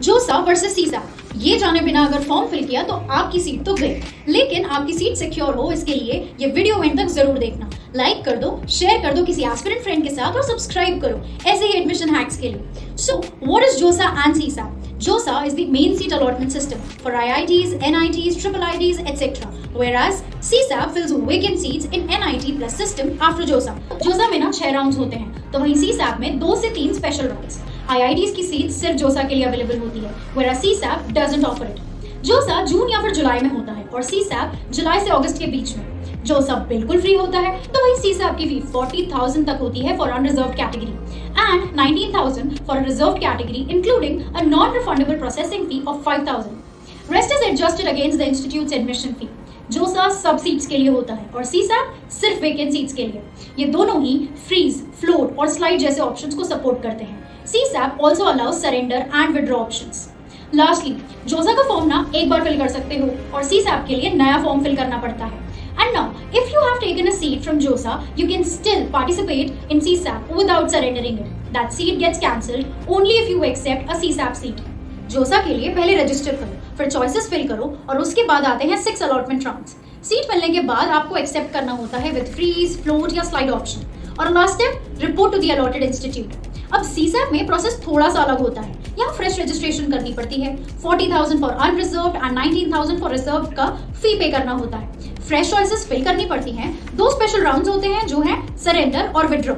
जोसा वर्सेस सीसा, ये जाने बिना अगर फॉर्म फिल किया तो आपकी सीट तो गई, लेकिन आपकी सीट सिक्योर हो इसके लिए ये वीडियो एंड तक जरूर देखना। लाइक कर दो, शेयर कर दो किसी एस्पिरेंट फ्रेंड के साथ और सब्सक्राइब करो ऐसे ही एडमिशन हैक्स के लिए। सो व्हाट इज जोसा एंड सीसा? JOSA is the main seat allotment system for IITs, NITs, IIITs, etc. Whereas CSAP fills vacant seats in NIT plus system after JOSA. JOSA में ना 6 rounds होते हैं, तो वहीं CSAP में 2 से 3 स्पेशल राउंड्स। IITs की सीट सिर्फ JOSA के लिए अवेलेबल होती है, whereas CSAP doesn't offer it. JOSA जून या फिर जुलाई में होता है और CSAP जुलाई से अगस्त के बीच में। JOSA बिल्कुल फ्री होता है, तो वही CSAP की फी 40,000 तक होती है for unreserved category and 19,000 for a reserved category, including a non-refundable processing fee of 5,000. Rest is adjusted against the institute's admission fee. JOSA सब सीट्स के लिए होता है और CSAP सिर्फ वेकेंट सीट्स के लिए। ये दोनों ही फ्रीज, फ्लोट और स्लाइड जैसे ऑप्शंस को सपोर्ट करते हैं। CSAP also allows surrender and withdraw options. Lastly, JOSA का फॉर्म ना एक बार फिल कर सकते हो और CSAP के लिए नया फॉर्म फिल करना पड़ता है। And now, if you have taken a seat from JOSA, you can still participate in CSAP without surrendering it. That seat gets cancelled only if you accept a CSAP seat. JOSA के लिए पहले register करो, फिर choices fill करो और उसके बाद आते हैं 6 अलॉटमेंट राउंड्स। सीट मिलने के बाद आपको एक्सेप्ट करना होता है विद फ्रीज, फ्लोट या स्लाइड ऑप्शन। और last step, report to the allotted institute. अब CSAP में प्रोसेस थोड़ा सा अलग होता है। यहाँ फ्रेश रजिस्ट्रेशन करनी पड़ती है, 40,000 for unreserved and 19,000 for reserved का फी पे करना होता है। फ्रेश चॉइसेस फिल करनी पड़ती हैं। 2 स्पेशल राउंड्स होते हैं जो हैं सरेंडर और विड्रॉ।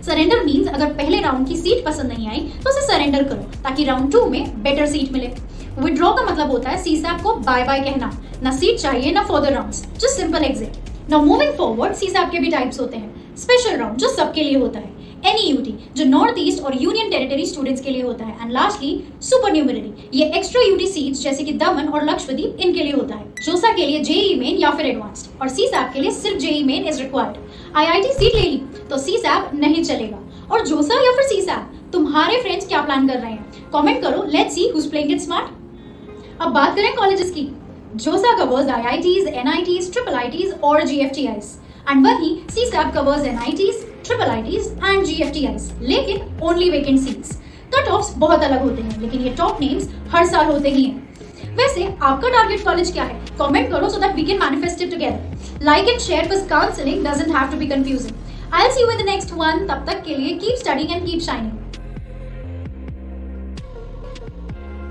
सरेंडर मींस अगर पहले राउंड की सीट पसंद नहीं आई तो उसे सरेंडर करो ताकि राउंड 2 में बेटर सीट मिले। विड्रॉ का मतलब होता है CSAP को बाय बाय कहना, ना सीट चाहिए ना further rounds, just simple exit. Now moving forward, CSAP के भी टाइप्स होते हैं। स्पेशल राउंड जो सबके लिए होता है, NEUT जो नॉर्थ ईस्ट और यूनियन टेरिटरी स्टूडेंट्स के लिए होता है, एंड लास्टली सुपर न्यूमररी, ये एक्स्ट्रा यूटी सीट्स जैसे कि दमन और लक्षद्वीप इनके लिए होता है। JOSA के लिए JEE मेन या फिर एडवांस्ड और CSAP के लिए सिर्फ JEE main is required. IIT seat ले ली तो CSAP नहीं चलेगा। और JOSA या फिर CSAP, तुम्हारे फ्रेंड्स क्या प्लान कर रहे हैं? कमेंट करो, let's see who's playing it smart. अब बात करें कॉलेजेस की। JOSA covers IITs, NITs, IIITs और GFTIs, एंड वही CSAP covers NITs, IIITs and GFTIs, लेकिन only vacant seats. Cut offs बहुत अलग होते हैं, लेकिन ये टॉप नेम्स हर साल होते ही हैं। वैसे आपका टारगेट कॉलेज क्या है? कमेंट करो so that we can manifest it together. Like and share because counseling doesn't have to be confusing. I'll see you in the next one. तब तक के लिए keep studying and keep shining.